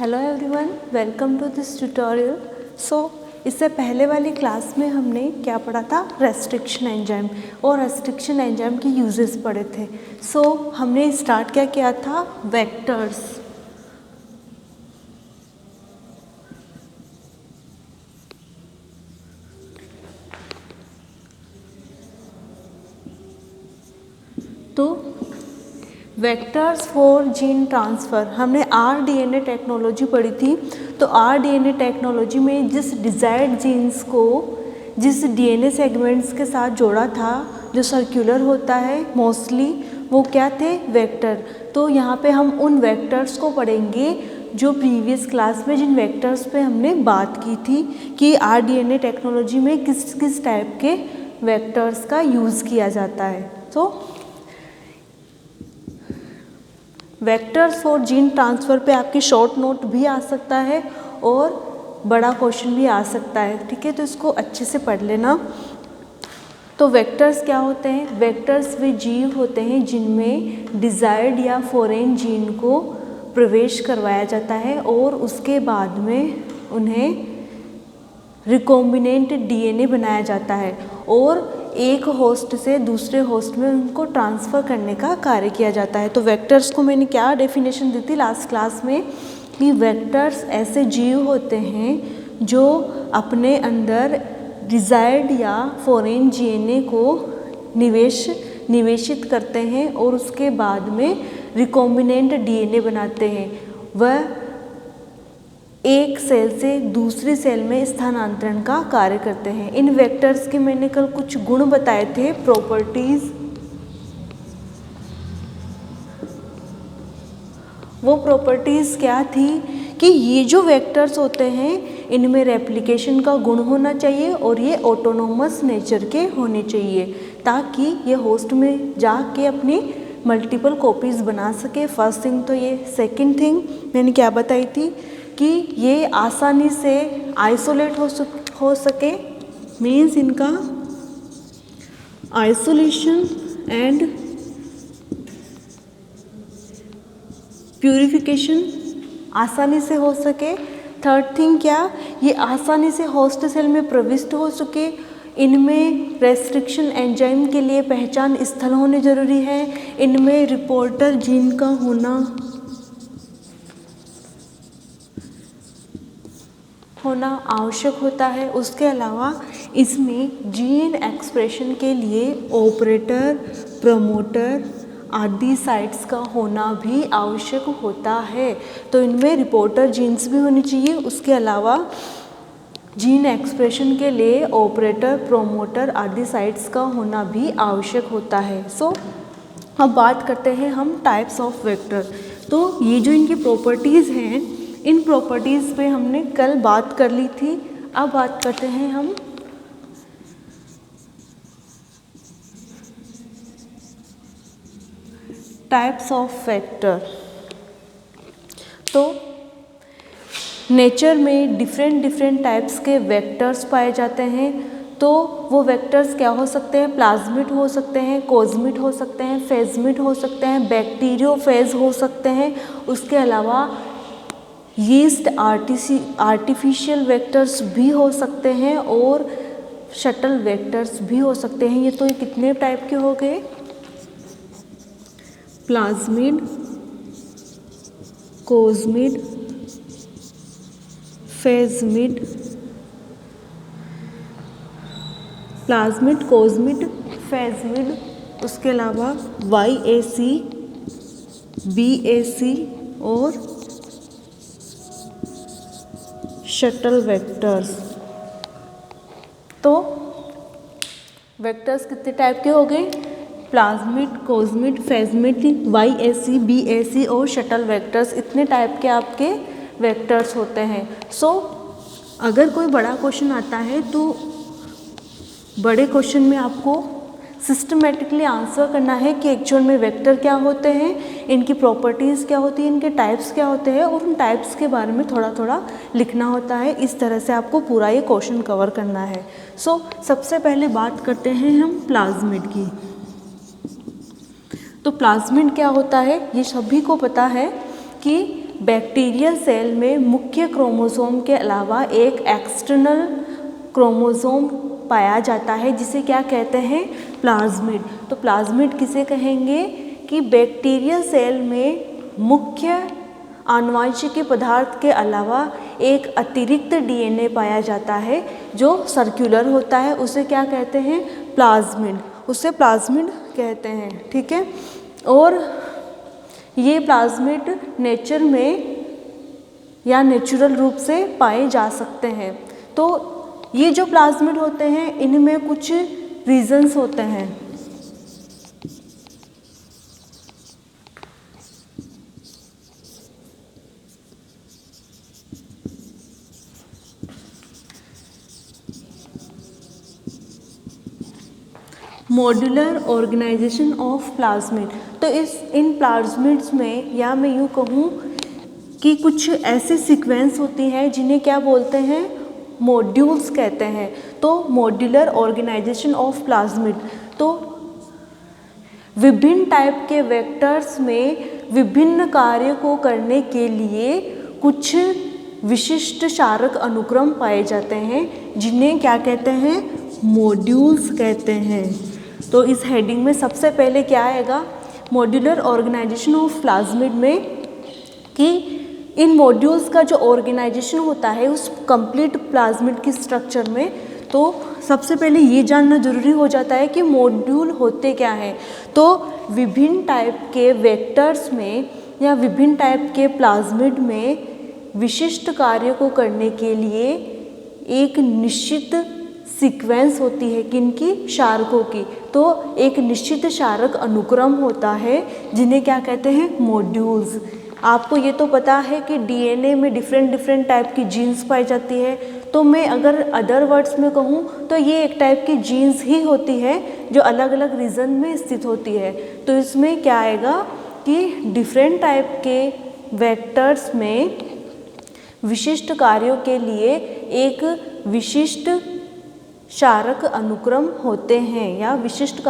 Hello everyone, welcome to this tutorial. इससे पहले वाली क्लास में हमने क्या पढ़ा था, रेस्ट्रिक्शन एंजाइम और रेस्ट्रिक्शन एंजाइम की यूजेस पढ़े थे। हमने स्टार्ट क्या किया था, वेक्टर्स। तो वेक्टर्स फॉर जीन ट्रांसफ़र, हमने आरडीएनए टेक्नोलॉजी पढ़ी थी। तो आरडीएनए टेक्नोलॉजी में जिस डिज़ायर्ड जीन्स को जिस डीएनए सेगमेंट्स के साथ जोड़ा था, जो सर्कुलर होता है मोस्टली, वो क्या थे, वेक्टर। तो यहाँ पे हम उन वेक्टर्स को पढ़ेंगे जो प्रीवियस क्लास में जिन वेक्टर्स पे हमने बात की थी कि आरडीएनए टेक्नोलॉजी में किस किस टाइप के वेक्टर्स का यूज़ किया जाता है। तो वेक्टर्स फॉर जीन ट्रांसफ़र पे आपकी शॉर्ट नोट भी आ सकता है और बड़ा क्वेश्चन भी आ सकता है, ठीक है। तो इसको अच्छे से पढ़ लेना। तो वेक्टर्स क्या होते हैं, वेक्टर्स वे जीव होते हैं जिनमें डिज़ायर्ड या फॉरेन जीन को प्रवेश करवाया जाता है और उसके बाद में उन्हें रिकॉम्बिनेंट डीएनए बनाया जाता है और एक होस्ट से दूसरे होस्ट में उनको ट्रांसफ़र करने का कार्य किया जाता है। तो वेक्टर्स को मैंने क्या डेफिनेशन दी थी लास्ट क्लास में कि वेक्टर्स ऐसे जीव होते हैं जो अपने अंदर डिज़ायर्ड या फॉरेन डीएनए को निवेशित करते हैं और उसके बाद में रिकॉम्बिनेंट डीएनए बनाते हैं। वह एक सेल से दूसरी सेल में स्थानांतरण का कार्य करते हैं। इन वेक्टर्स के मैंने कल कुछ गुण बताए थे, प्रॉपर्टीज। वो प्रॉपर्टीज क्या थी कि ये जो वेक्टर्स होते हैं इनमें रेप्लिकेशन का गुण होना चाहिए और ये ऑटोनोमस नेचर के होने चाहिए ताकि ये होस्ट में जाके अपनी मल्टीपल कॉपीज बना सके। फर्स्ट थिंग तो ये। सेकंड थिंग मैंने क्या बताई थी कि ये आसानी से आइसोलेट हो सके, मीन्स इनका आइसोलेशन एंड प्यूरिफिकेशन आसानी से हो सके। थर्ड थिंग क्या, ये आसानी से होस्ट सेल में प्रविष्ट हो सके। इनमें रेस्ट्रिक्शन एंजाइम के लिए पहचान स्थल होने जरूरी है। इनमें रिपोर्टर जीन का होना आवश्यक होता है। उसके अलावा इसमें जीन एक्सप्रेशन के लिए ऑपरेटर, प्रमोटर आदि साइट्स का होना भी आवश्यक होता है। तो इनमें रिपोर्टर जीन्स भी होनी चाहिए। उसके अलावा जीन एक्सप्रेशन के लिए ऑपरेटर, प्रमोटर आदि साइट्स का होना भी आवश्यक होता है। अब बात करते हैं हम टाइप्स ऑफ वेक्टर। तो ये जो इनकी प्रॉपर्टीज़ हैं, इन प्रॉपर्टीज़ पे हमने कल बात कर ली थी। अब बात करते हैं हम टाइप्स ऑफ वेक्टर। तो नेचर में डिफरेंट टाइप्स के वेक्टर्स पाए जाते हैं। तो वो वेक्टर्स क्या हो सकते हैं, प्लाज्मिड हो सकते हैं, कोज्मिड हो सकते हैं, फेजमिड हो सकते हैं, बैक्टीरियोफेज हो सकते हैं। उसके अलावा यीस्ट आर्टिफिशियल वेक्टर्स भी हो सकते हैं और शटल वेक्टर्स भी हो सकते हैं। ये तो ये कितने टाइप के हो गए, प्लाज्मिड, कोज्मिड, फेजमिड, प्लाज्मिड, कोज्मिड, फेजमिड। उसके अलावा YAC, BAC और शटल वेक्टर्स। तो वेक्टर्स कितने टाइप के हो गए, प्लाज्मिड, कोज्मिड, फेजमिड, YAC, BAC और शटल वेक्टर्स। इतने टाइप के आपके वेक्टर्स होते हैं। अगर कोई बड़ा क्वेश्चन आता है तो बड़े क्वेश्चन में आपको सिस्टमेटिकली आंसर करना है कि एक्चुअल में वेक्टर क्या होते हैं, इनकी प्रॉपर्टीज़ क्या होती हैं, इनके टाइप्स क्या होते हैं और उन टाइप्स के बारे में थोड़ा थोड़ा लिखना होता है। इस तरह से आपको पूरा ये क्वेश्चन कवर करना है। सबसे पहले बात करते हैं हम प्लाज्मिड की। तो प्लाज्मिड क्या होता है, ये सभी को पता है कि बैक्टीरियल सेल में मुख्य क्रोमोसोम के अलावा एक एक्सटर्नल क्रोमोसोम पाया जाता है जिसे क्या कहते हैं, प्लाज्मिड। तो प्लाज्मिड किसे कहेंगे कि बैक्टीरियल सेल में मुख्य आनुवंशिक पदार्थ के अलावा एक अतिरिक्त डीएनए पाया जाता है जो सर्कुलर होता है, उसे क्या कहते हैं, प्लाज्मिड, उसे प्लाज्मिड कहते हैं। ठीक है, और ये प्लाज्मिड नेचर में या नेचुरल रूप से पाए जा सकते हैं। तो ये जो प्लाज्मिड होते हैं इनमें कुछ रीजन्स होते हैं। Modular organisation of plasmid. तो इन प्लाज्मिड्स में, या मैं यूँ कहूँ कि कुछ ऐसे सीक्वेंस होती हैं जिन्हें क्या बोलते हैं, मॉड्यूल्स कहते हैं। तो मॉड्यूलर ऑर्गेनाइजेशन ऑफ प्लाज्मिड, तो विभिन्न टाइप के वेक्टर्स में विभिन्न कार्य को करने के लिए कुछ विशिष्ट क्षारक अनुक्रम पाए जाते हैं जिन्हें क्या कहते हैं, मॉड्यूल्स कहते हैं। तो इस हेडिंग में सबसे पहले क्या आएगा, मॉड्यूलर ऑर्गेनाइजेशन ऑफ प्लाज्मिड में, कि इन मॉड्यूल्स का जो ऑर्गेनाइजेशन होता है उस कंप्लीट प्लाज्मिड की स्ट्रक्चर में, तो सबसे पहले ये जानना जरूरी हो जाता है कि मॉड्यूल होते क्या हैं। तो विभिन्न टाइप के वेक्टर्स में या विभिन्न टाइप के प्लाज्मिड में विशिष्ट कार्य को करने के लिए एक निश्चित सीक्वेंस होती है किनकी, क्षारकों की। तो एक निश्चित क्षारक अनुक्रम होता है जिन्हें क्या कहते हैं, मॉड्यूल्स। आपको ये तो पता है कि डीएनए में डिफरेंट टाइप की जीन्स पाई जाती है। तो मैं अगर अदर वर्ड्स में कहूँ तो ये एक टाइप की जीन्स ही होती है जो अलग अलग रीजन में स्थित होती है। तो इसमें क्या आएगा कि डिफरेंट टाइप के वेक्टर्स में विशिष्ट कार्यों के लिए एक विशिष्ट क्षारक अनुक्रम होते हैं, या विशिष्ट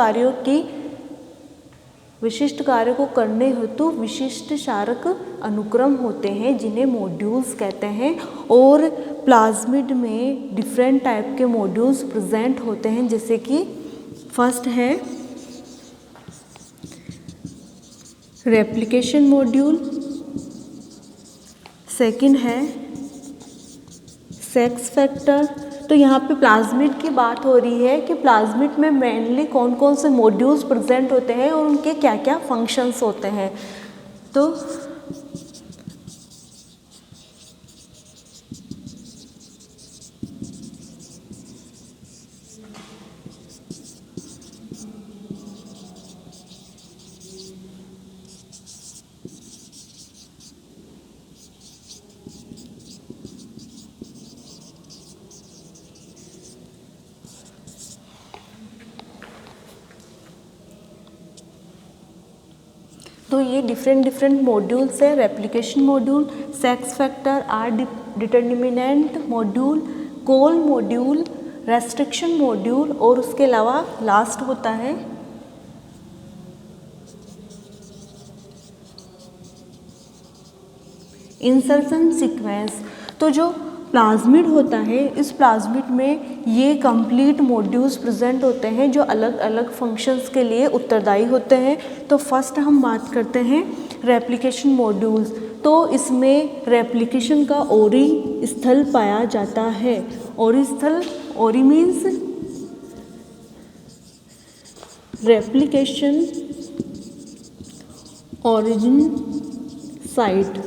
कार्यों को करने हेतु विशिष्ट क्षारक अनुक्रम होते हैं जिन्हें मॉड्यूल्स कहते हैं। और प्लाज्मिड में डिफरेंट टाइप के मॉड्यूल्स प्रेजेंट होते हैं, जैसे कि फर्स्ट है रेप्लिकेशन मॉड्यूल, सेकंड है सेक्स फैक्टर। तो यहाँ पे प्लाज्मिड की बात हो रही है कि प्लाज्मिड में मेनली कौन कौन से मॉड्यूल्स प्रेजेंट होते हैं और उनके क्या क्या फंक्शंस होते हैं। तो ये डिफरेंट मॉड्यूल्स है, replication module, sex factor, R determinant module, col module, restriction module, और उसके अलावा लास्ट होता है इंसर्शन सीक्वेंस। तो जो प्लाज्मिड होता है, इस प्लाज्मिड में ये कंप्लीट मॉड्यूल्स प्रेजेंट होते हैं जो अलग अलग फंक्शंस के लिए उत्तरदायी होते हैं। तो फर्स्ट हम बात करते हैं रेप्लिकेशन मॉड्यूल्स। तो इसमें रेप्लिकेशन का ओरी स्थल पाया जाता है। ओरी स्थल, ओरी मीन्स रेप्लिकेशन ओरिजिन साइट।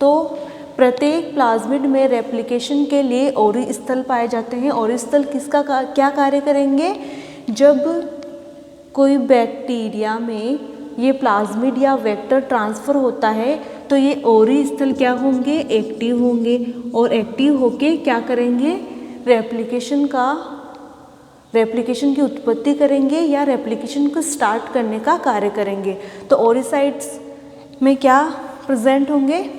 तो प्रत्येक प्लाज्मिड में रेप्लिकेशन के लिए ओरी स्थल पाए जाते हैं। ओरी स्थल किसका क्या कार्य करेंगे, जब कोई बैक्टीरिया में ये प्लाज्मिड या वेक्टर ट्रांसफ़र होता है तो ये ओरी स्थल क्या होंगे, एक्टिव होंगे, और एक्टिव होके क्या करेंगे, रेप्लिकेशन की उत्पत्ति करेंगे या रेप्लिकेशन को स्टार्ट करने का कार्य करेंगे। तो ओरी साइट्स में क्या प्रेजेंट होंगे,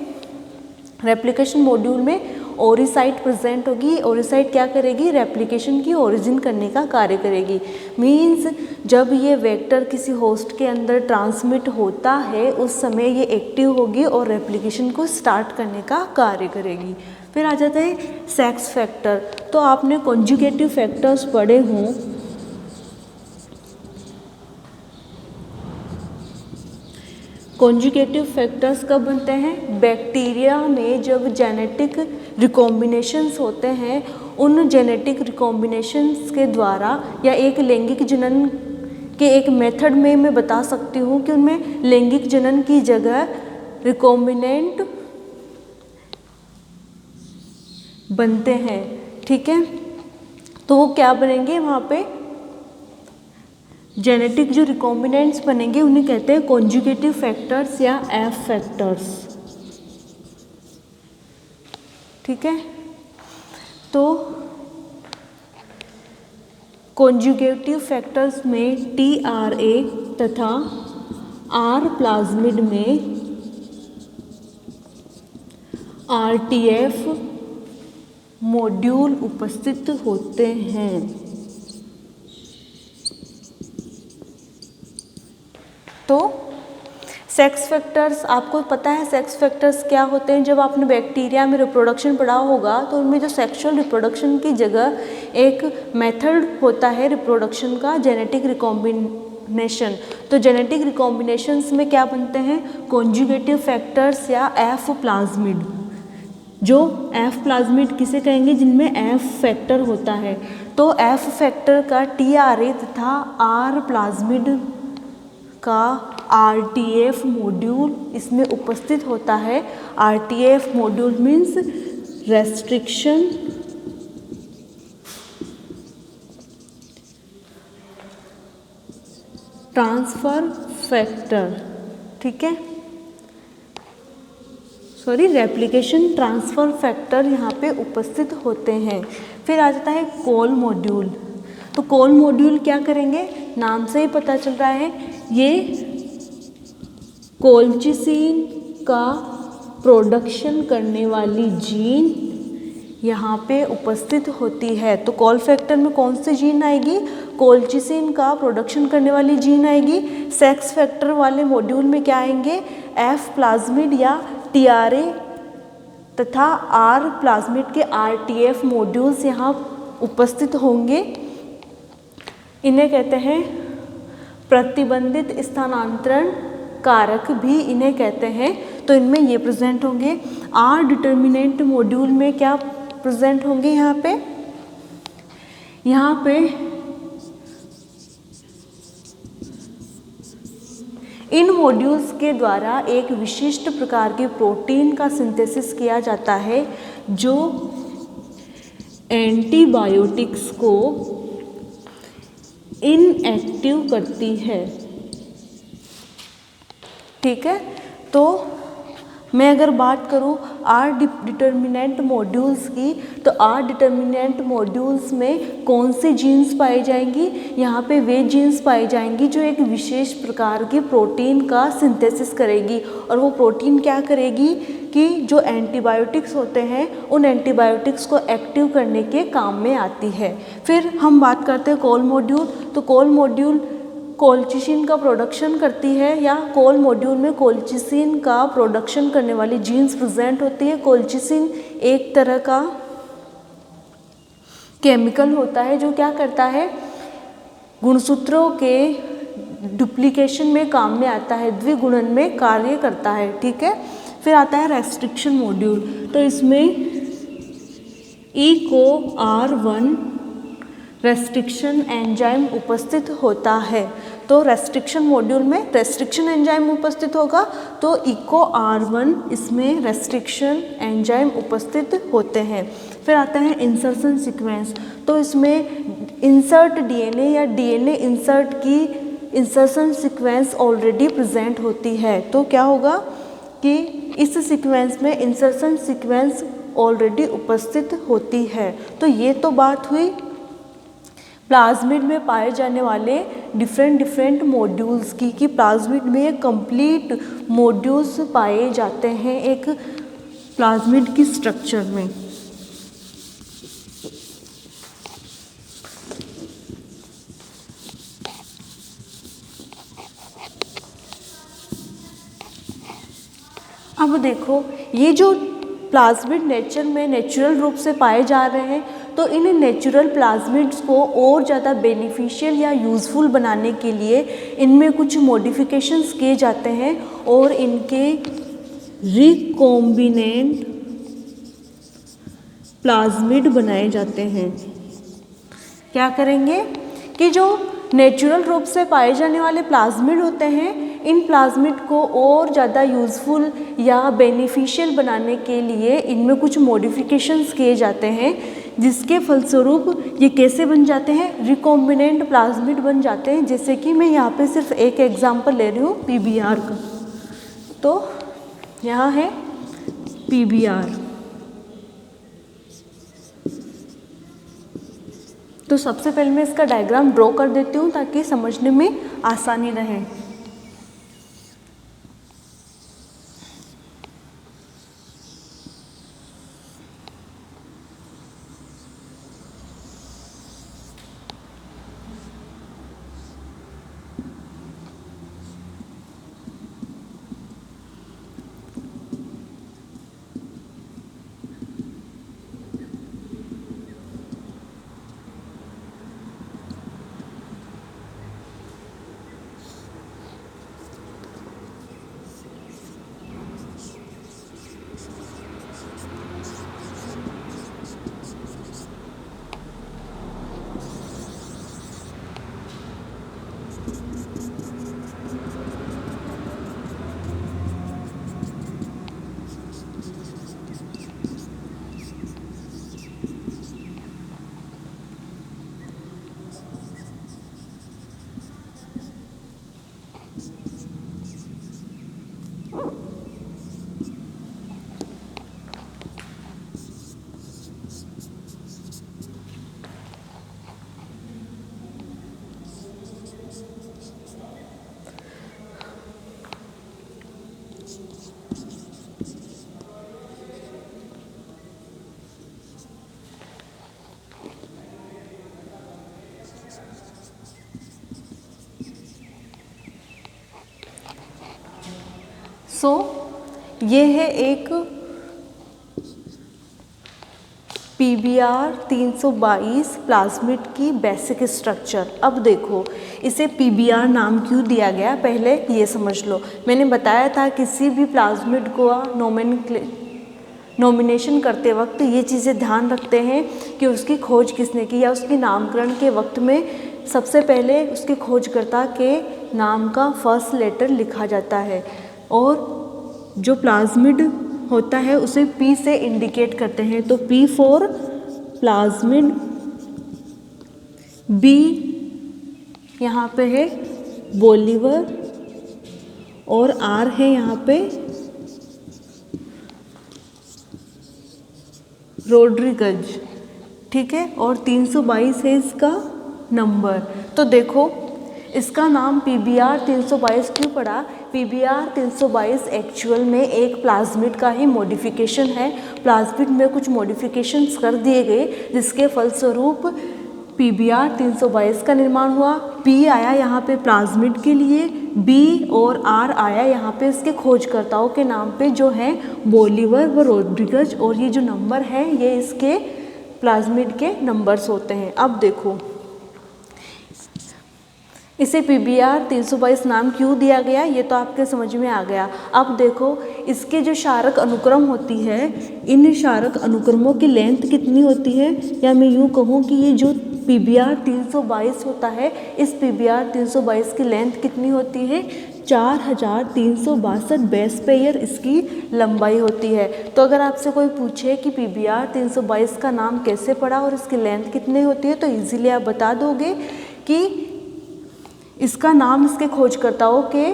रेप्लिकेशन मॉड्यूल में ओरिसाइट प्रेजेंट होगी। ओरिसाइट क्या करेगी? रेप्लिकेशन की ओरिजिन करने का कार्य करेगी। मीन्स जब ये वेक्टर किसी होस्ट के अंदर ट्रांसमिट होता है उस समय ये एक्टिव होगी और रेप्लिकेशन को स्टार्ट करने का कार्य करेगी। फिर आ जाता है सेक्स फैक्टर। तो आपने कॉन्जुगेटिव फैक्टर्स पढ़े हों। कॉन्जुगेटिव फैक्टर्स कब बनते हैं? बैक्टीरिया में जब जेनेटिक रिकॉम्बिनेशंस होते हैं, उन जेनेटिक रिकॉम्बिनेशंस के द्वारा या एक लैंगिक जनन के एक मेथड में मैं बता सकती हूँ कि उनमें लैंगिक जनन की जगह रिकॉम्बिनेंट बनते हैं। ठीक है, तो वो क्या बनेंगे? वहाँ पे जेनेटिक जो रिकॉम्बिनेंट्स बनेंगे उन्हें कहते हैं कॉन्जुगेटिव फैक्टर्स या एफ फैक्टर्स। ठीक है, तो कॉन्जुगेटिव फैक्टर्स में TRA तथा R प्लाज्मिड में RTF मॉड्यूल उपस्थित होते हैं। तो सेक्स फैक्टर्स, आपको पता है सेक्स फैक्टर्स क्या होते हैं? जब आपने बैक्टीरिया में रिप्रोडक्शन पढ़ा होगा तो उनमें जो सेक्सुअल रिप्रोडक्शन की जगह एक मेथड होता है रिप्रोडक्शन का, जेनेटिक रिकॉम्बिनेशन। तो जेनेटिक रिकॉम्बिनेशंस में क्या बनते हैं? कॉन्जुगेटिव फैक्टर्स या एफ प्लाज्मिड। जो एफ प्लाज्मिड किसे कहेंगे? जिनमें एफ फैक्टर होता है। तो एफ फैक्टर का TRA तथा R प्लाज्मिड का RTF मॉड्यूल इसमें उपस्थित होता है। RTF module means restriction transfer factor. ठीक है, सॉरी, रेप्लिकेशन ट्रांसफर फैक्टर यहाँ पे उपस्थित होते हैं। फिर आ जाता है कॉल मॉड्यूल। तो कॉल मॉड्यूल क्या करेंगे? नाम से ही पता चल रहा है, ये कोल्चिसिन का प्रोडक्शन करने वाली जीन यहाँ पे उपस्थित होती है। तो कॉल फैक्टर में कौन सी जीन आएगी? कोल्चिसिन का प्रोडक्शन करने वाली जीन आएगी। सेक्स फैक्टर वाले मॉड्यूल में क्या आएंगे? एफ प्लाज्मिड या TRA तथा R प्लाज्मिड के RTF मॉड्यूल्स यहाँ उपस्थित होंगे। इन्हें कहते हैं प्रतिबंधित स्थानांतरण कारक भी इन्हें कहते हैं। तो इनमें ये प्रेजेंट होंगे। R डिटर्मिनेंट मॉड्यूल में क्या प्रेजेंट होंगे? यहाँ पे इन मॉड्यूल्स के द्वारा एक विशिष्ट प्रकार के प्रोटीन का सिंथेसिस किया जाता है जो एंटीबायोटिक्स को इनएक्टिव करती है। ठीक है, तो मैं अगर बात करूं R डिटर्मिनेंट मॉड्यूल्स की, तो R डिटर्मिनेंट मॉड्यूल्स में कौन सी जीन्स पाई जाएंगी? यहाँ पे वे जीन्स पाई जाएंगी जो एक विशेष प्रकार की प्रोटीन का सिंथेसिस करेगी। और वो प्रोटीन क्या करेगी कि जो एंटीबायोटिक्स होते हैं उन एंटीबायोटिक्स को एक्टिव करने के काम में आती है। फिर हम बात करते हैं कॉल मॉड्यूल। तो कॉल मॉड्यूल कोल्चिसिन का प्रोडक्शन करती है, या कॉल मॉड्यूल में कोल्चिसिन का प्रोडक्शन करने वाली जीन्स प्रेजेंट होती है। कोल्चिसिन एक तरह का केमिकल होता है जो क्या करता है? गुणसूत्रों के डुप्लीकेशन में काम में आता है, द्विगुणन में कार्य करता है। ठीक है, फिर आता है रेस्ट्रिक्शन मॉड्यूल। तो इसमें EcoR1 रेस्ट्रिक्शन एंजाइम उपस्थित होता है। तो रेस्ट्रिक्शन मॉड्यूल में रेस्ट्रिक्शन एंजाइम उपस्थित होगा, तो EcoR1 इसमें रेस्ट्रिक्शन एंजाइम उपस्थित होते हैं। फिर आता है इंसर्शन सीक्वेंस। तो इसमें इंसर्ट DNA या DNA इंसर्ट की इंसर्शन सीक्वेंस ऑलरेडी प्रेजेंट होती है। तो क्या होगा कि इस सीक्वेंस में इंसर्शन सीक्वेंस ऑलरेडी उपस्थित होती है। तो ये तो बात हुई प्लाज्मिड में पाए जाने वाले डिफरेंट मॉड्यूल्स की, कि प्लाज्मिड में कंप्लीट मॉड्यूल्स पाए जाते हैं एक प्लाज्मिड की स्ट्रक्चर में। अब देखो, ये जो प्लाज्मिड नेचर में नेचुरल रूप से पाए जा रहे हैं, तो इन नेचुरल प्लाज्मिड्स को और ज़्यादा बेनिफिशियल या यूज़फुल बनाने के लिए इनमें कुछ मॉडिफिकेशंस किए जाते हैं और इनके रिकॉम्बिनेंट प्लाज्मिड बनाए जाते हैं। क्या करेंगे कि जो नेचुरल रूप से पाए जाने वाले प्लाज्मिड होते हैं, इन प्लाज्मिड को और ज़्यादा यूज़फुल या बेनिफिशियल बनाने के लिए इनमें कुछ मॉडिफिकेशंस किए जाते हैं, जिसके फलस्वरूप ये कैसे बन जाते हैं, रिकॉम्बिनेंट प्लाज्मिड बन जाते हैं। जैसे कि मैं यहाँ पे सिर्फ एक एग्जांपल ले रही हूँ पीबीआर का। तो यहाँ है पीबीआर। तो सबसे पहले मैं इसका डायग्राम ड्रॉ कर देती हूँ ताकि समझने में आसानी रहे। ये है एक पीबीआर 322 प्लाज्मिड की बेसिक स्ट्रक्चर। अब देखो, इसे पीबीआर नाम क्यों दिया गया, पहले ये समझ लो। मैंने बताया था किसी भी प्लाज्मिड को नॉमिनेशन करते वक्त ये चीज़ें ध्यान रखते हैं कि उसकी खोज किसने की, या उसके नामकरण के वक्त में सबसे पहले उसके खोजकर्ता के नाम का फर्स्ट लेटर लिखा जाता है, और जो प्लाज्मिड होता है उसे पी से इंडिकेट करते हैं। तो पी फॉर प्लाज्मिड, बी यहाँ पे है बोलीवर, और आर है यहाँ पे रोड्रिगज, ठीक है, और 322 है इसका नंबर। तो देखो, इसका नाम पीबीआर 322 क्यों पड़ा? पीबीआर 322 एक्चुअल में एक प्लाज्मिड का ही मॉडिफिकेशन है। प्लाज्मिड में कुछ मॉडिफिकेशंस कर दिए गए, जिसके फलस्वरूप पीबीआर 322 का निर्माण हुआ। पी आया यहाँ पे प्लाज्मिड के लिए, बी और आर आया यहाँ पे इसके खोजकर्ताओं के नाम पे, जो हैं बोलीवर व रोड्रिगज, और ये जो नंबर है ये इसके प्लाज्मिड के नंबर्स होते हैं। अब देखो, इसे पीबीआर 322 नाम क्यों दिया गया, ये तो आपके समझ में आ गया। अब देखो, इसके जो क्षारक अनुक्रम होती है, इन क्षारक अनुक्रमों की लेंथ कितनी होती है, या मैं यूँ कहूँ कि ये जो पीबीआर 322 होता है, इस पीबीआर 322 की लेंथ कितनी होती है? 4362 बेस पेयर इसकी लंबाई होती है। तो अगर आपसे कोई पूछे कि पीबीआर 322 का नाम कैसे पड़ा और इसकी लेंथ कितनी होती है, तो इजीली आप बता दोगे कि इसका नाम इसके खोजकर्ताओं के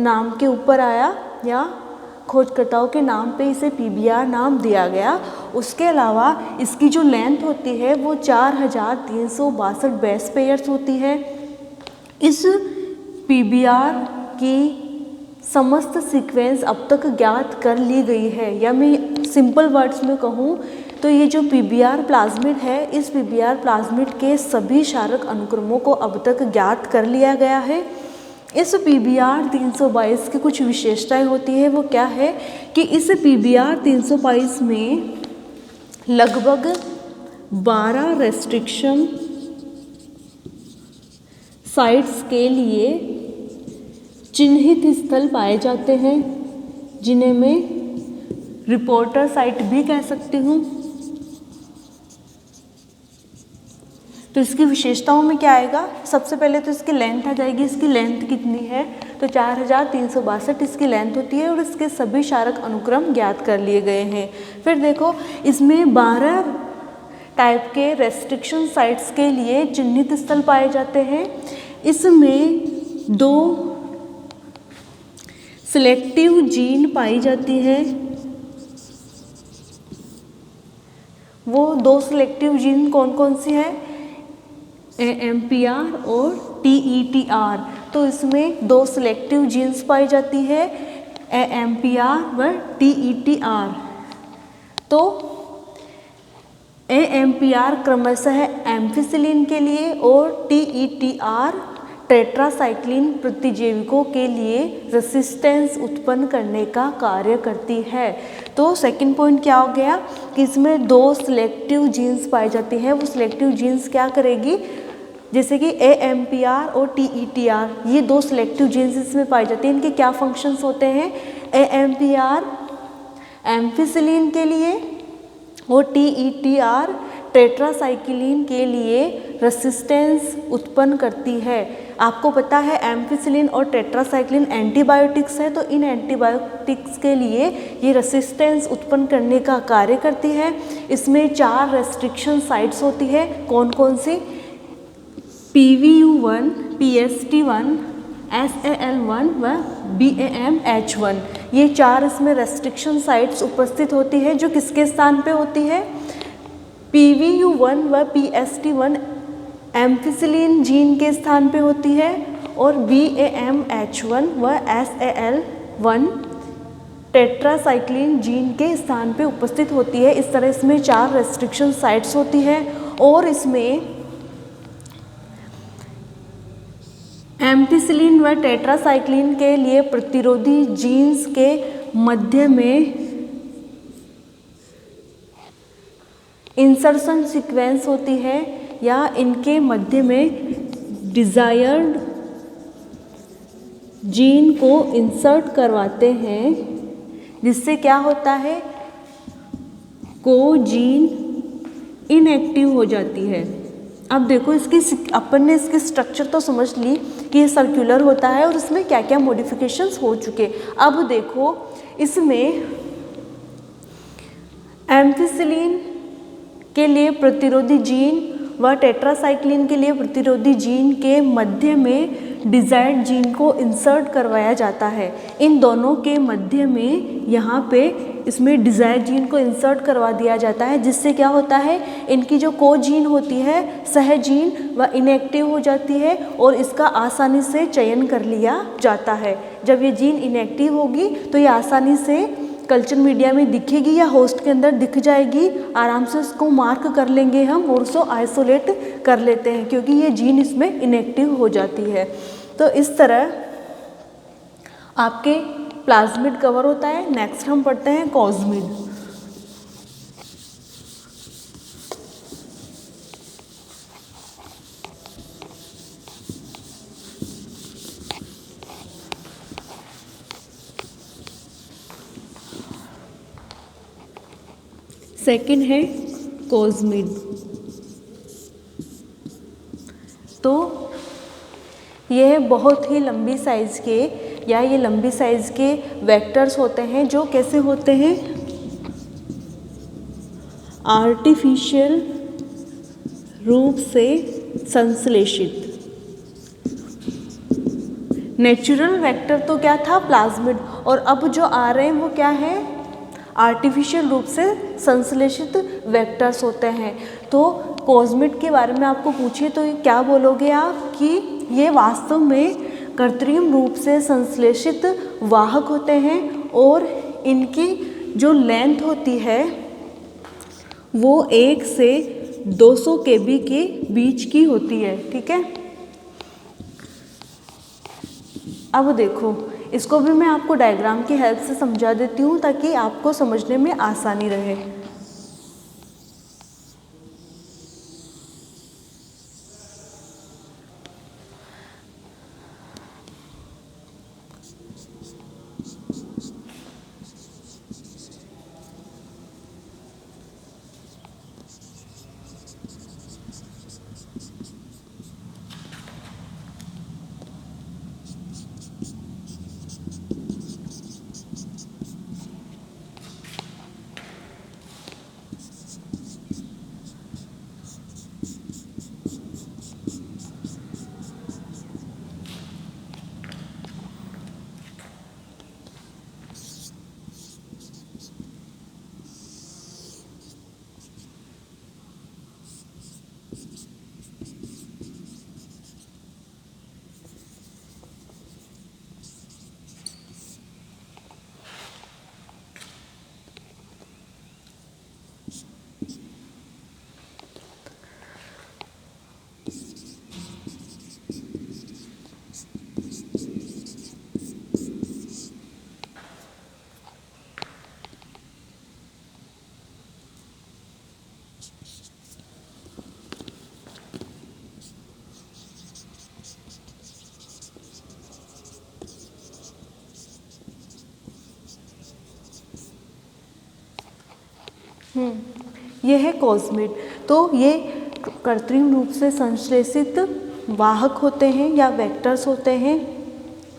नाम के ऊपर आया, या खोजकर्ताओं के नाम पे इसे पीबीआर नाम दिया गया। उसके अलावा इसकी जो लेंथ होती है वो 4362 बेस पेयर्स होती है। इस पीबीआर की समस्त सीक्वेंस अब तक ज्ञात कर ली गई है, या मैं सिंपल वर्ड्स में कहूँ तो ये जो पीबीआर प्लाज्मिड है, इस पीबीआर प्लाज्मिड के सभी क्षारक अनुक्रमों को अब तक ज्ञात कर लिया गया है। इस PBR 322 की कुछ विशेषताएं होती है, वो क्या है कि इस PBR 322 में लगभग 12 रेस्ट्रिक्शन साइट्स के लिए चिन्हित स्थल पाए जाते हैं, जिन्हें मैं रिपोर्टर साइट भी कह सकती हूँ। तो इसकी विशेषताओं में क्या आएगा, सबसे पहले तो इसकी लेंथ आ जाएगी। इसकी लेंथ कितनी है, तो 4362 इसकी लेंथ होती है और इसके सभी क्षारक अनुक्रम ज्ञात कर लिए गए हैं। फिर देखो इसमें 12 टाइप के रेस्ट्रिक्शन साइट्स के लिए चिन्हित स्थल पाए जाते हैं। इसमें 2 सिलेक्टिव जीन पाई जाती है। वो 2 सिलेक्टिव जीन कौन कौन सी है, AMPR और TETR। तो इसमें 2 सिलेक्टिव जीन्स पाई जाती है, AMPR व TETR। तो AMPR क्रमशः एम्फिसिलिन के लिए और TETR टेट्रासाइक्लिन प्रतिजैविकों के लिए रेसिस्टेंस उत्पन्न करने का कार्य करती है। तो सेकंड पॉइंट क्या हो गया कि इसमें 2 सिलेक्टिव जीन्स पाई जाती है। वो सिलेक्टिव जीन्स क्या करेगी, जैसे कि AMPR और TETR, ये 2 सिलेक्टिव जीन्स इसमें पाई जाती हैं। इनके क्या फंक्शंस होते हैं, AMPR एम्फिसिलिन के लिए और TETR टेट्रासाइक्लिन के लिए रेसिस्टेंस उत्पन्न करती है। आपको पता है एम्फिसिलिन और टेट्रासाइक्लिन एंटीबायोटिक्स है, तो इन एंटीबायोटिक्स के लिए ये रेसिस्टेंस उत्पन्न करने का कार्य करती है। इसमें 4 रेस्ट्रिक्शन साइट्स होती है, कौन कौन सी, PVU1, PST1, SAL1 व BAMH1। ये 4 इसमें रेस्ट्रिक्शन साइट्स उपस्थित होती है, जो किसके स्थान पे होती है, PVU1 व PST1 एम्फिसिलिन जीन के स्थान पे होती है और BAMH1 व SAL1 टेट्रासाइक्लिन जीन के स्थान पे उपस्थित होती है। इस तरह इसमें 4 रेस्ट्रिक्शन साइट्स होती है और इसमें एम्फिसिलिन व टेट्रासाइक्लिन के लिए प्रतिरोधी जीन्स के मध्य में इंसर्शन सीक्वेंस होती है या इनके मध्य में डिजायर्ड जीन को इंसर्ट करवाते हैं, जिससे क्या होता है, को जीन इनएक्टिव हो जाती है। अब देखो इसकी अपन ने इसकी स्ट्रक्चर तो समझ ली कि ये सर्कुलर होता है और इसमें क्या क्या मॉडिफिकेशंस हो चुके। अब देखो इसमें एम्फिसिलिन के लिए प्रतिरोधी जीन व टेट्रासाइक्लिन के लिए प्रतिरोधी जीन के मध्य में डिजायर्ड जीन को इंसर्ट करवाया जाता है। इन दोनों के मध्य में यहाँ पे इसमें डिजायर्ड जीन को इंसर्ट करवा दिया जाता है, जिससे क्या होता है, इनकी जो को जीन होती है सह जीन व इनएक्टिव हो जाती है और इसका आसानी से चयन कर लिया जाता है। जब ये जीन इनएक्टिव होगी तो ये आसानी से कल्चर मीडिया में दिखेगी या होस्ट के अंदर दिख जाएगी, आराम से उसको मार्क कर लेंगे हम और उसको आइसोलेट कर लेते हैं, क्योंकि ये जीन इसमें इनएक्टिव हो जाती है। तो इस तरह आपके प्लाज्मिड कवर होता है। नेक्स्ट हम पढ़ते हैं कॉस्मिड। सेकंड है कॉस्मिड। तो यह बहुत ही लंबी साइज़ के या ये लंबी साइज़ के वेक्टर्स होते हैं, जो कैसे होते हैं, आर्टिफिशियल रूप से संश्लेषित। नेचुरल वेक्टर तो क्या था, प्लाज्मिड, और अब जो आ रहे हैं वो क्या है, आर्टिफिशियल रूप से संश्लेषित वेक्टर्स होते हैं। तो कॉस्मिड के बारे में आपको पूछिए तो क्या बोलोगे आप कि ये वास्तव में कृत्रिम रूप से संश्लेषित वाहक होते हैं और इनकी जो लेंथ होती है वो 1 से 200 kb के बीच की होती है। ठीक है, अब देखो, इसको भी मैं आपको डायग्राम की हेल्प से समझा देती हूँ ताकि आपको समझने में आसानी रहे। ये है कॉस्मिड। तो ये कृत्रिम रूप से संश्लेषित वाहक होते हैं या वेक्टर्स होते हैं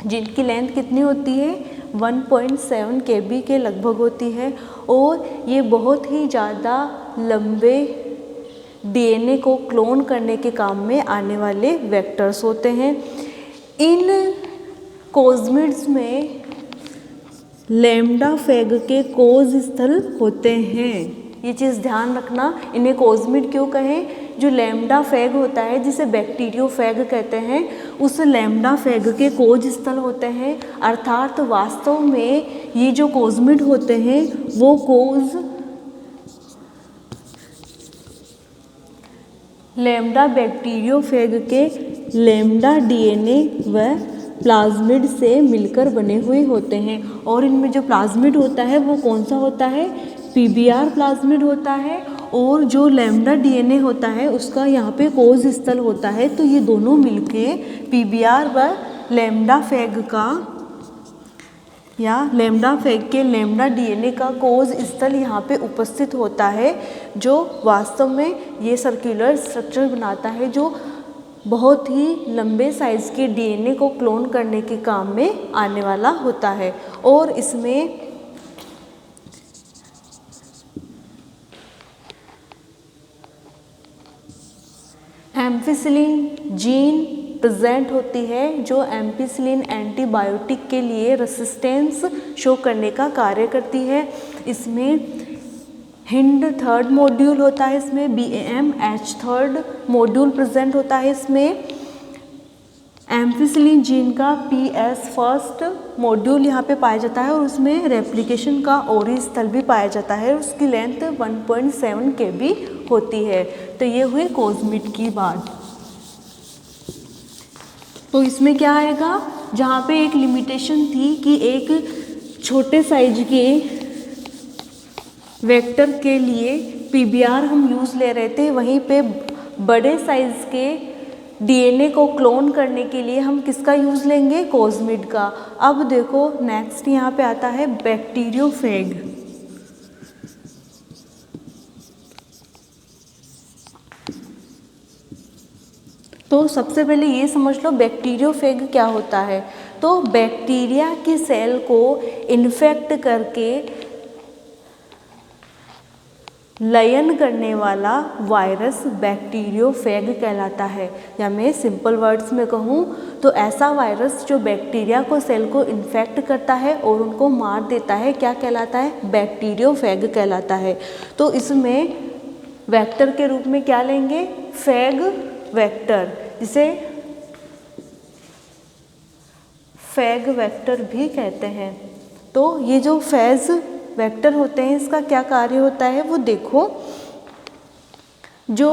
जिनकी लेंथ कितनी होती है 1.7 kb के लगभग होती है और ये बहुत ही ज़्यादा लंबे डीएनए को क्लोन करने के काम में आने वाले वेक्टर्स होते हैं। इन कॉस्मिड्स में लैम्डा फैग के कोज स्थल होते हैं। ये चीज़ ध्यान रखना, इन्हें कॉस्मिड क्यों कहें। जो लैम्डा फैग होता है जिसे बैक्टीरियोफैग कहते हैं, उस लैम्डा फैग के कोज स्थल होते हैं। अर्थात वास्तव में ये जो कॉस्मिड होते हैं वो कोज लैम्डा बैक्टीरियोफैग के लैम्डा डीएनए व प्लाज्मिड से मिलकर बने हुए होते हैं। और इनमें जो प्लाज्मिड होता है वो कौन सा होता है, पीबीआर प्लाज्मिड होता है। और जो लैम्डा डीएनए होता है उसका यहाँ पे कोज स्थल होता है। तो ये दोनों मिलके पीबीआर व लैम्डा फैग का या लैम्डा फैग के लैम्डा डीएनए का कोज स्थल यहाँ पे उपस्थित होता है, जो वास्तव में ये सर्कुलर स्ट्रक्चर बनाता है जो बहुत ही लंबे साइज़ के डीएनए को क्लोन करने के काम में आने वाला होता है। और इसमें एम्पिसिलिन जीन प्रेजेंट होती है जो एम्पिसिलिन एंटीबायोटिक के लिए रेसिस्टेंस शो करने का कार्य करती है। इसमें हिंड थर्ड मॉड्यूल होता है, इसमें BAMH थर्ड मॉड्यूल प्रेजेंट होता है। इसमें एम्पिसिलिन जीन का PS फर्स्ट मॉड्यूल यहाँ पे पाया जाता है और उसमें रेप्लिकेशन का ओरी स्थल भी पाया जाता है। उसकी लेंथ 1.7 kb होती है। तो ये हुई कॉस्मिड की बात। तो इसमें क्या आएगा, जहाँ पे एक लिमिटेशन थी कि एक छोटे साइज के वेक्टर के लिए पीबीआर हम यूज़ ले रहे थे, वहीं पे बड़े साइज के डीएनए को क्लोन करने के लिए हम किसका यूज़ लेंगे, कॉस्मिड का। अब देखो नेक्स्ट यहाँ पे आता है बैक्टीरियोफैग। तो सबसे पहले ये समझ लो बैक्टीरियोफैग क्या होता है। तो बैक्टीरिया की सेल को इन्फेक्ट करके लयन करने वाला वायरस बैक्टीरियोफैग कहलाता है। या मैं सिंपल वर्ड्स में कहूँ तो ऐसा वायरस जो बैक्टीरिया को सेल को इन्फेक्ट करता है और उनको मार देता है, क्या कहलाता है, बैक्टीरियोफैग कहलाता है। तो इसमें वेक्टर के रूप में क्या लेंगे, फैग वेक्टर, जिसे फैग वेक्टर भी कहते हैं। तो ये जो फैज वेक्टर होते हैं इसका क्या कार्य होता है वो देखो। जो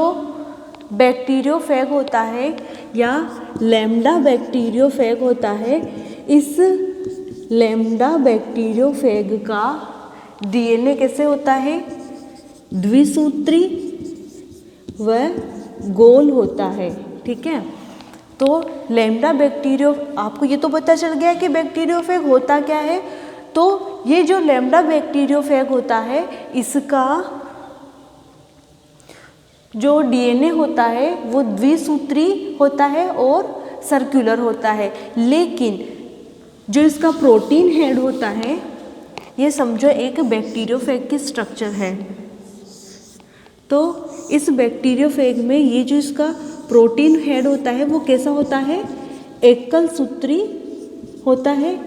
बैक्टीरियोफैग होता है या लैम्डा बैक्टीरियोफैग होता है, इस लैम्डा बैक्टीरियोफेग का डीएनए कैसे होता है? द्विसूत्री व गोल होता है। ठीक है, तो लैम्डा बैक्टीरियो, आपको ये तो पता चल गया कि बैक्टीरियोफेग होता क्या है। तो ये जो लैम्डा बैक्टीरियोफेग होता है, इसका जो डीएनए होता है वो द्विसूत्री होता है और सर्कुलर होता है। लेकिन जो इसका प्रोटीन हेड होता है, ये समझो एक बैक्टीरियोफेग की स्ट्रक्चर है। तो इस बैक्टीरियोफेग में ये जो इसका प्रोटीन हेड होता है वो कैसा होता है? एकल सूत्री होता है,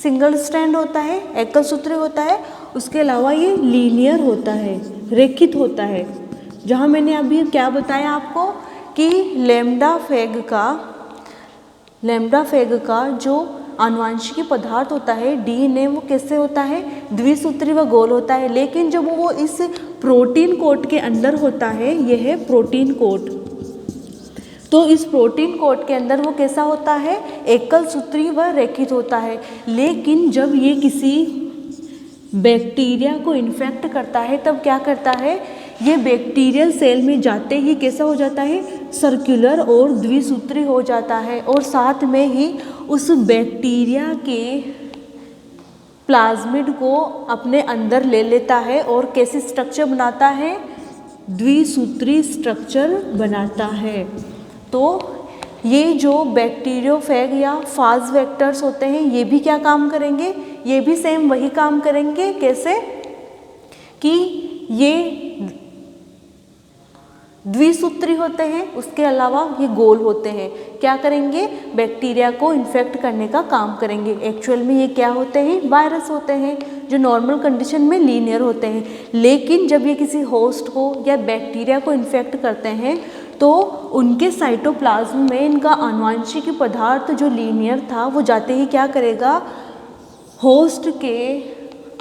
सिंगल स्ट्रैंड होता है, एकल सूत्री होता है। उसके अलावा ये लीनियर होता है, रेखित होता है। जहाँ मैंने अभी क्या बताया आपको कि लैम्डा फेग का जो आनुवंशिकी पदार्थ होता है डीएनए, वो कैसे होता है? द्विसूत्री व गोल होता है। लेकिन जब वो इस प्रोटीन कोट के अंदर होता है, यह है प्रोटीन कोट, तो इस प्रोटीन कोट के अंदर वो कैसा होता है? एकल सूत्री व रेखित होता है। लेकिन जब ये किसी बैक्टीरिया को इन्फेक्ट करता है तब क्या करता है? ये बैक्टीरियल सेल में जाते ही कैसा हो जाता है? सर्कुलर और द्विसूत्री हो जाता है, और साथ में ही उस बैक्टीरिया के प्लाज्मिड को अपने अंदर ले लेता है और कैसी स्ट्रक्चर बनाता है? द्विसूत्री स्ट्रक्चर बनाता है। तो ये जो बैक्टीरियोफेग या फाज वेक्टर्स होते हैं, ये भी क्या काम करेंगे? ये भी सेम वही काम करेंगे। कैसे? कि ये द्विसूत्री होते हैं, उसके अलावा ये गोल होते हैं। क्या करेंगे? बैक्टीरिया को इन्फेक्ट करने का काम करेंगे। एक्चुअल में ये क्या होते हैं? वायरस होते हैं, जो नॉर्मल कंडीशन में लीनियर होते हैं। लेकिन जब ये किसी होस्ट को या बैक्टीरिया को इन्फेक्ट करते हैं तो उनके साइटोप्लाज्म में इनका आनुवंशिक पदार्थ जो लीनियर था वो जाते ही क्या करेगा? होस्ट के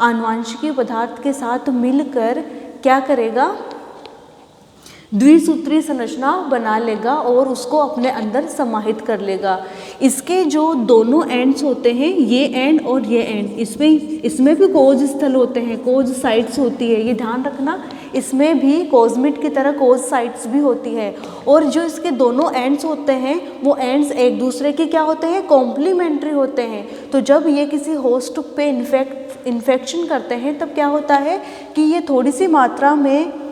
आनुवंशिक पदार्थ के साथ मिलकर क्या करेगा? द्विसूत्री संरचना बना लेगा और उसको अपने अंदर समाहित कर लेगा। इसके जो दोनों एंड्स होते हैं, ये एंड और ये एंड, इसमें भी कोज स्थल होते हैं, कोज साइट्स होती है, ये ध्यान रखना। इसमें भी कोजमिट की तरह कोज साइट्स भी होती है। और जो इसके दोनों एंड्स होते हैं वो एंड्स एक दूसरे के क्या होते हैं? कॉम्प्लीमेंट्री होते हैं। तो जब ये किसी होस्ट पे इन्फेक्शन करते हैं तब क्या होता है कि ये थोड़ी सी मात्रा में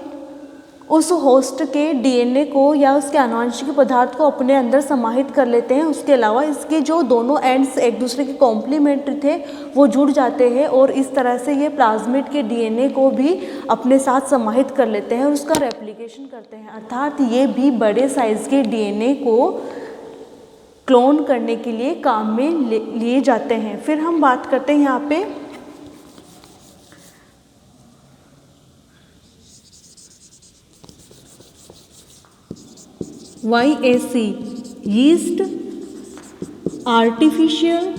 उस होस्ट के डीएनए को या उसके आनुवंशिक पदार्थ को अपने अंदर समाहित कर लेते हैं। उसके अलावा इसके जो दोनों एंड्स एक दूसरे के कॉम्प्लीमेंट्री थे वो जुड़ जाते हैं और इस तरह से ये प्लाज्मिड के डीएनए को भी अपने साथ समाहित कर लेते हैं और उसका रेप्लिकेशन करते हैं। अर्थात ये भी बड़े साइज़ के डीएनए को क्लोन करने के लिए काम में लिए जाते हैं। फिर हम बात करते हैं यहाँ पे YAC, यीस्ट आर्टिफिशियल